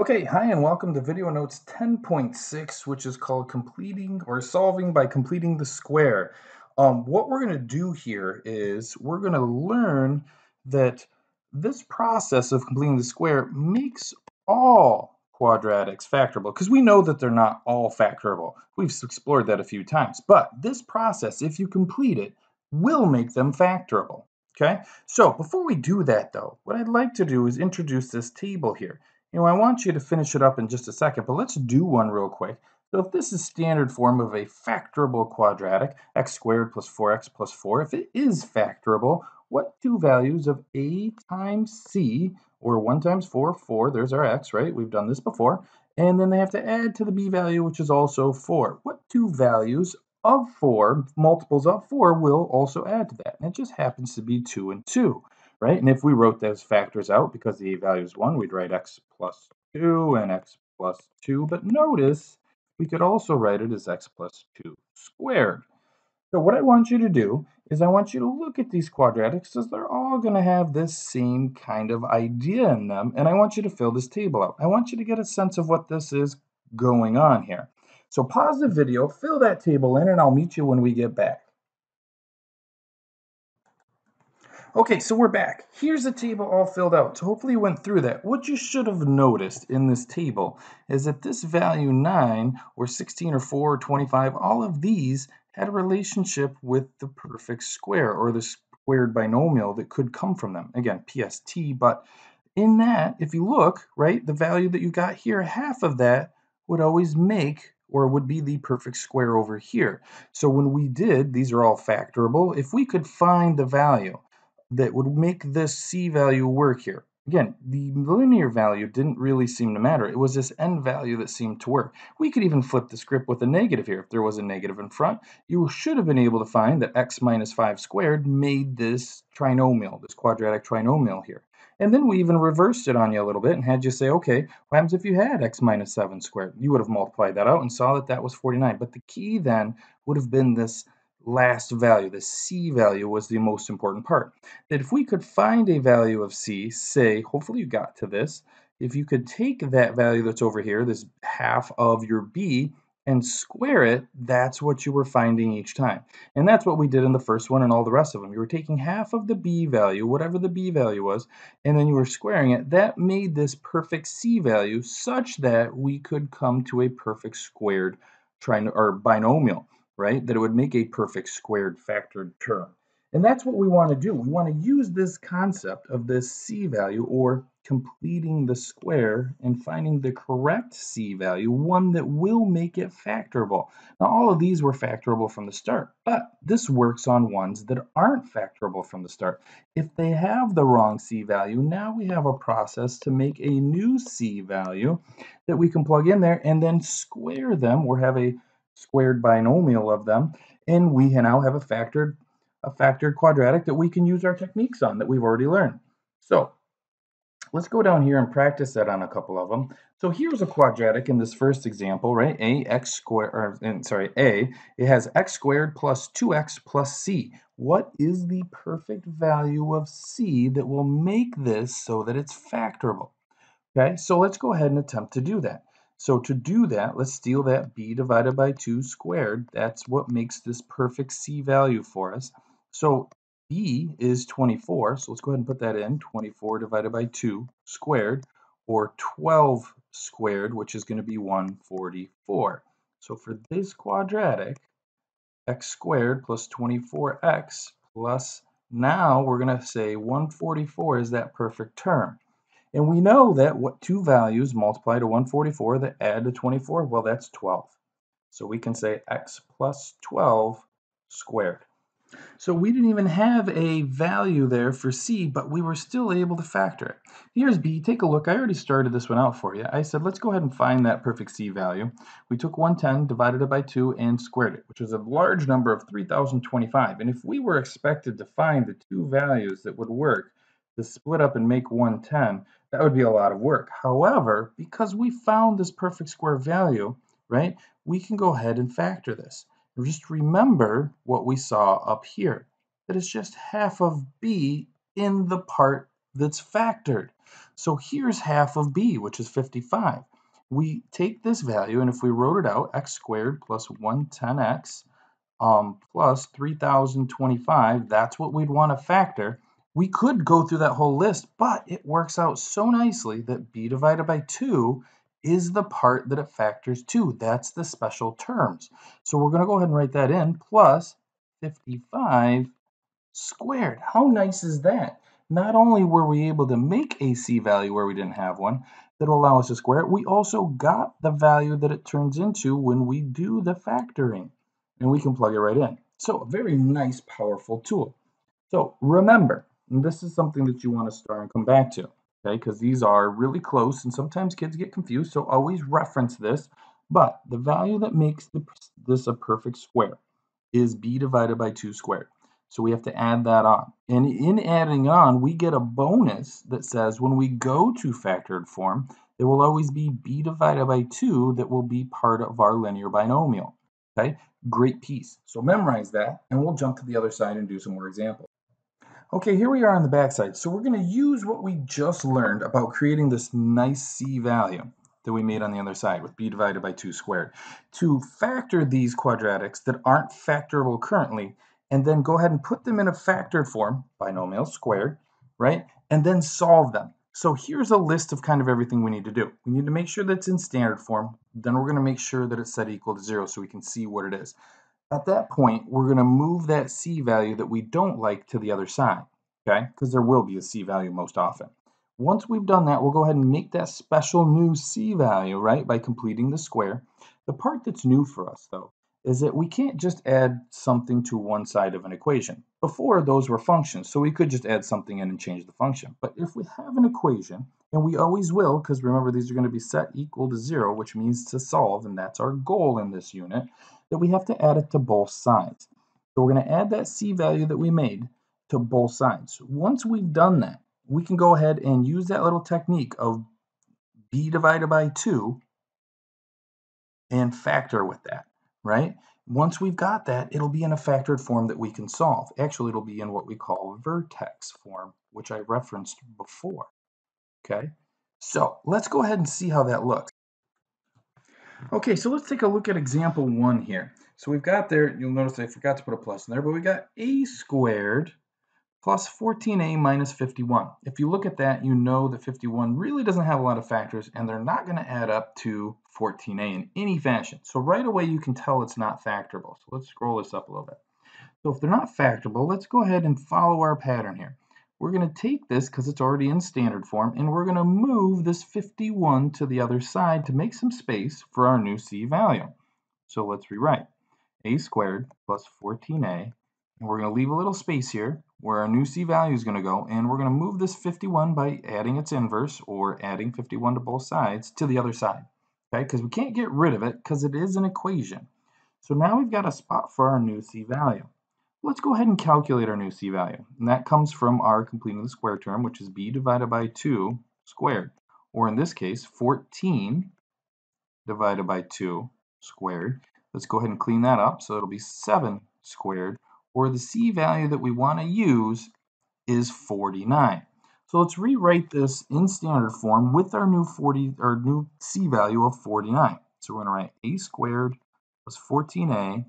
Okay, hi and welcome to video notes 10.6, which is called completing or solving by completing the square. What we're going to do here is we're going to learn that this process of completing the square makes all quadratics factorable because we know that they're not all factorable. We've explored that a few times, but this process, if you complete it, will make them factorable. Okay, so before we do that though, what I'd like to do is introduce this table here. I want you to finish it up in just a second, but let's do one real quick. So if this is standard form of a factorable quadratic, x squared plus 4x plus 4, if it is factorable, what two values of a times c, or 1 times 4, 4, there's our x, right? We've done this before. And then they have to add to the b value, which is also 4. What two values of 4, multiples of 4, will also add to that? And it just happens to be 2 and 2. Right? And if we wrote those factors out, because the value is 1, we'd write x plus 2 and x plus 2. But notice we could also write it as x plus 2 squared. So what I want you to do is I want you to look at these quadratics because they're all going to have this same kind of idea in them. And I want you to fill this table out. I want you to get a sense of what this is going on here. So pause the video, fill that table in, and I'll meet you when we get back. Okay, so we're back. Here's the table all filled out. So hopefully you went through that. What you should have noticed in this table is that this value 9 or 16 or 4 or 25, all of these had a relationship with the perfect square or the squared binomial that could come from them. Again, PST, but in that, if you look, right, the value that you got here, half of that would always make or would be the perfect square over here. So when we did, these are all factorable, if we could find the value that would make this C value work here. Again, the linear value didn't really seem to matter. It was this n value that seemed to work. We could even flip the script with a negative here. If there was a negative in front, you should have been able to find that x minus 5 squared made this trinomial, this quadratic trinomial here. And then we even reversed it on you a little bit and had you say, okay, what happens if you had x minus 7 squared? You would have multiplied that out and saw that that was 49. But the key then would have been this last value. The C value was the most important part. That if we could find a value of C, say, hopefully you got to this, if you could take that value that's over here, this half of your B, and square it, that's what you were finding each time. And that's what we did in the first one and all the rest of them. You were taking half of the B value, whatever the B value was, and then you were squaring it. That made this perfect C value such that we could come to a perfect squared or binomial, right? That it would make a perfect squared factored term. And that's what we want to do. We want to use this concept of this C value or completing the square and finding the correct C value, one that will make it factorable. Now, all of these were factorable from the start, but this works on ones that aren't factorable from the start. If they have the wrong C value, now we have a process to make a new C value that we can plug in there and then square them or have a squared binomial of them, and we now have a factored quadratic that we can use our techniques on that we've already learned. So let's go down here and practice that on a couple of them. So here's a quadratic in this first example, right? X squared, it has x squared plus 2x plus c. What is the perfect value of c that will make this so that it's factorable? Okay, so let's go ahead and attempt to do that. So to do that, let's steal that b divided by 2 squared. That's what makes this perfect c value for us. So b is 24, so let's go ahead and put that in. 24 divided by 2 squared, or 12 squared, which is going to be 144. So for this quadratic, x squared plus 24x plus, now we're going to say 144 is that perfect term. And we know that what two values multiply to 144 that add to 24, well, that's 12. So we can say x plus 12 squared. So we didn't even have a value there for c, but we were still able to factor it. Here's b. Take a look. I already started this one out for you. I said, let's go ahead and find that perfect c value. We took 110, divided it by 2, and squared it, which is a large number of 3025. And if we were expected to find the two values that would work to split up and make 110, that would be a lot of work. However, because we found this perfect square value, right, we can go ahead and factor this. Just remember what we saw up here, that it's just half of b in the part that's factored. So here's half of b, which is 55. We take this value, and if we wrote it out, x squared plus 110x plus 3025, that's what we'd want to factor. We could go through that whole list, but it works out so nicely that b divided by 2 is the part that it factors to. That's the special terms. So we're going to go ahead and write that in, plus 55 squared. How nice is that? Not only were we able to make a c value where we didn't have one that'll allow us to square it, we also got the value that it turns into when we do the factoring. And we can plug it right in. So a very nice, powerful tool. So remember, and this is something that you want to start and come back to, okay? Because these are really close and sometimes kids get confused, so always reference this. But the value that makes this a perfect square is b divided by 2 squared. So we have to add that on. And in adding on, we get a bonus that says when we go to factored form, there will always be b divided by 2 that will be part of our linear binomial. Okay, great piece. So memorize that, and we'll jump to the other side and do some more examples. Okay, here we are on the back side. So we're going to use what we just learned about creating this nice c value that we made on the other side with b divided by 2 squared to factor these quadratics that aren't factorable currently, and then go ahead and put them in a factored form, binomial squared, right? And then solve them. So here's a list of kind of everything we need to do. We need to make sure that it's in standard form. Then we're going to make sure that it's set equal to 0 so we can see what it is. At that point, we're going to move that c value that we don't like to the other side, okay? Because there will be a c value most often. Once we've done that, we'll go ahead and make that special new c value, right, by completing the square. The part that's new for us, though, is that we can't just add something to one side of an equation. Before, those were functions, so we could just add something in and change the function. But if we have an equation, and we always will, because remember, these are going to be set equal to 0, which means to solve, and that's our goal in this unit, that we have to add it to both sides. So we're going to add that c value that we made to both sides. Once we've done that, we can go ahead and use that little technique of b divided by 2 and factor with that, right? Once we've got that, it'll be in a factored form that we can solve. Actually, it'll be in what we call vertex form, which I referenced before, okay? So let's go ahead and see how that looks. Okay, so let's take a look at example 1 here. So we've got there, you'll notice I forgot to put a plus in there, but we got a squared plus 14a minus 51. If you look at that, you know that 51 really doesn't have a lot of factors, and they're not going to add up to 14a in any fashion. So right away, you can tell it's not factorable. So let's scroll this up a little bit. So if they're not factorable, let's go ahead and follow our pattern here. We're going to take this because it's already in standard form, and we're going to move this 51 to the other side to make some space for our new c value. So let's rewrite a squared plus 14a, and we're going to leave a little space here where our new c value is going to go, and we're going to move this 51 by adding its inverse, or adding 51 to both sides, to the other side, okay? Because we can't get rid of it because it is an equation. So now we've got a spot for our new c value. Let's go ahead and calculate our new c value, and that comes from our completing the square term, which is b divided by 2 squared, or in this case, 14 divided by 2 squared. Let's go ahead and clean that up, so it'll be 7 squared, or the c value that we want to use is 49. So let's rewrite this in standard form with our new c value of 49. So we're going to write a squared plus 14a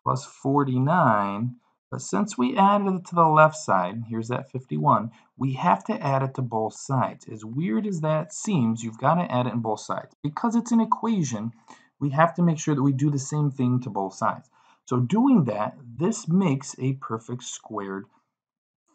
plus 49, but since we added it to the left side, here's that 51, we have to add it to both sides. As weird as that seems, you've got to add it in both sides. Because it's an equation, we have to make sure that we do the same thing to both sides. So doing that, this makes a perfect squared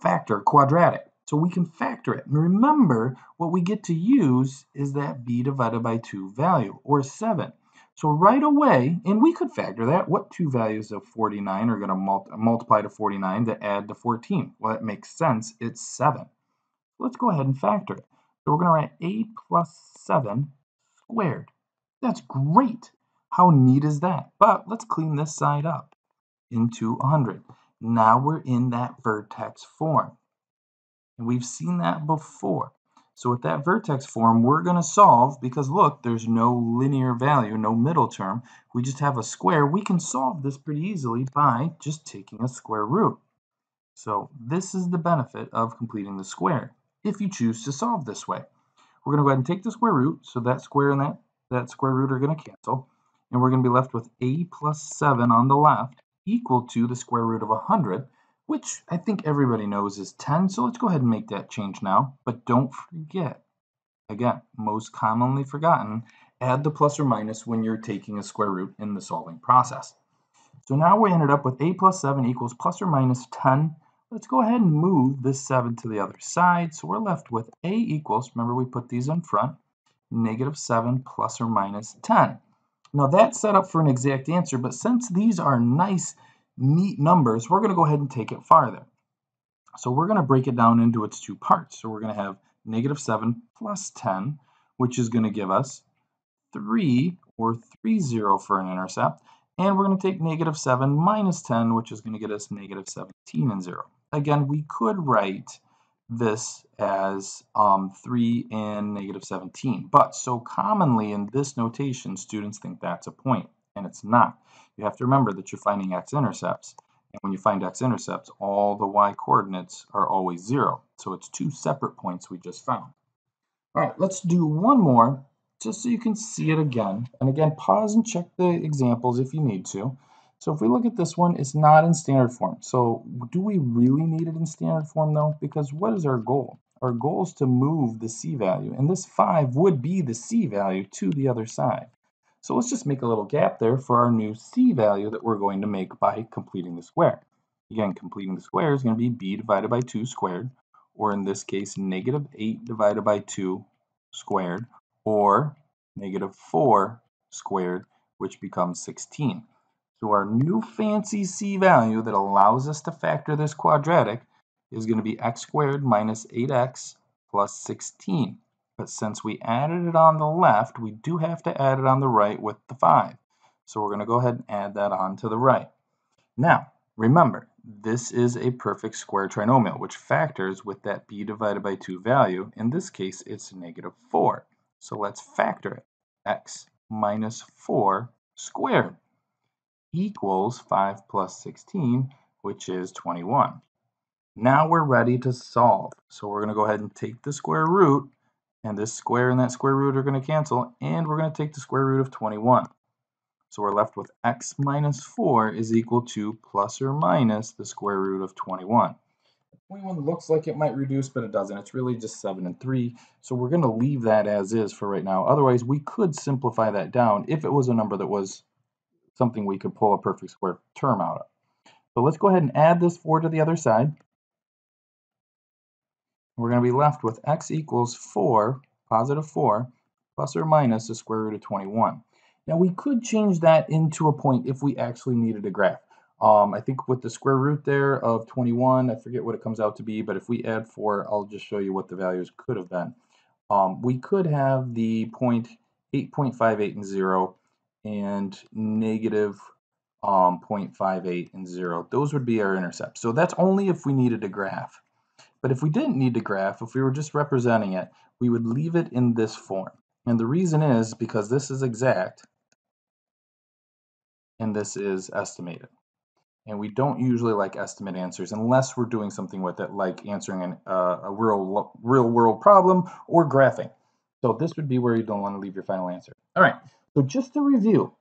factor, quadratic. So we can factor it. And remember, what we get to use is that b divided by 2 value, or 7. So right away, and we could factor that, what two values of 49 are going to multiply to 49 to add to 14? Well, that makes sense. It's 7. Let's go ahead and factor it. So we're going to write a plus 7 squared. That's great. How neat is that? But let's clean this side up into 100. Now we're in that vertex form. And we've seen that before. So with that vertex form, we're going to solve, because look, there's no linear value, no middle term. We just have a square. We can solve this pretty easily by just taking a square root. So this is the benefit of completing the square, if you choose to solve this way. we're going to go ahead and take the square root. So that square and that square root are going to cancel. And we're going to be left with a plus 7 on the left equal to the square root of 100, which I think everybody knows is 10. So let's go ahead and make that change now. But don't forget, again, most commonly forgotten, add the plus or minus when you're taking a square root in the solving process. So now we ended up with a plus 7 equals plus or minus 10. Let's go ahead and move this 7 to the other side. So we're left with a equals, remember we put these in front, negative 7 plus or minus 10. Now that's set up for an exact answer, but since these are nice, neat numbers, we're going to go ahead and take it farther. So we're going to break it down into its two parts. So we're going to have negative 7 plus 10, which is going to give us 3 or 30 for an intercept. And we're going to take negative 7 minus 10, which is going to get us negative 17 and 0. Again, we could write this as 3 and negative 17. But so commonly in this notation, students think that's a point, and it's not. You have to remember that you're finding x-intercepts. And when you find x-intercepts, all the y-coordinates are always 0. So it's two separate points we just found. All right, let's do one more, just so you can see it again. And again, pause and check the examples if you need to. So if we look at this one, it's not in standard form. So do we really need it in standard form though? Because what is our goal? Our goal is to move the c value, and this 5 would be the c value to the other side. So let's just make a little gap there for our new c value that we're going to make by completing the square. Again, completing the square is going to be b divided by 2 squared, or in this case, negative 8 divided by 2 squared, or negative 4 squared, which becomes 16. So our new fancy c value that allows us to factor this quadratic is going to be x squared minus 8x plus 16. But since we added it on the left, we do have to add it on the right with the 5. So we're going to go ahead and add that on to the right. Now, remember, this is a perfect square trinomial, which factors with that b divided by 2 value. In this case, it's negative 4. So let's factor it. X minus 4 squared equals 5 plus 16, which is 21. Now we're ready to solve. So we're going to go ahead and take the square root, and this square and that square root are going to cancel, and we're going to take the square root of 21. So we're left with x minus 4 is equal to plus or minus the square root of 21. 21 looks like it might reduce, but it doesn't. It's really just 7 and 3. So we're going to leave that as is for right now. Otherwise, we could simplify that down if it was a number that was something we could pull a perfect square term out of. So let's go ahead and add this 4 to the other side. We're going to be left with x equals 4, positive 4, plus or minus the square root of 21. Now we could change that into a point if we actually needed a graph. I think with the square root there of 21, I forget what it comes out to be, but if we add 4, I'll just show you what the values could have been. We could have the point 8.58 and 0 and negative 0.58 and 0. Those would be our intercepts. So that's only if we needed a graph. But if we didn't need to graph, if we were just representing it, we would leave it in this form. And the reason is because this is exact and this is estimated. And we don't usually like estimate answers unless we're doing something with it, like answering a real world problem or graphing. So this would be where you don't want to leave your final answer. All right, so just to review,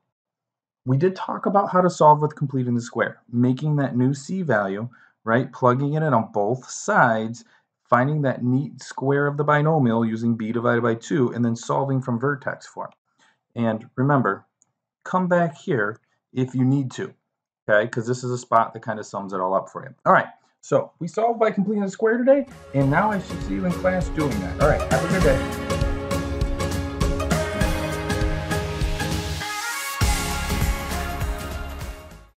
we did talk about how to solve with completing the square, making that new c value, right, plugging it in on both sides, finding that neat square of the binomial using b divided by 2, and then solving from vertex form. And remember, come back here if you need to, okay, because this is a spot that kind of sums it all up for you. All right, so we solved by completing the square today, and now I should see you in class doing that. All right, have a good day.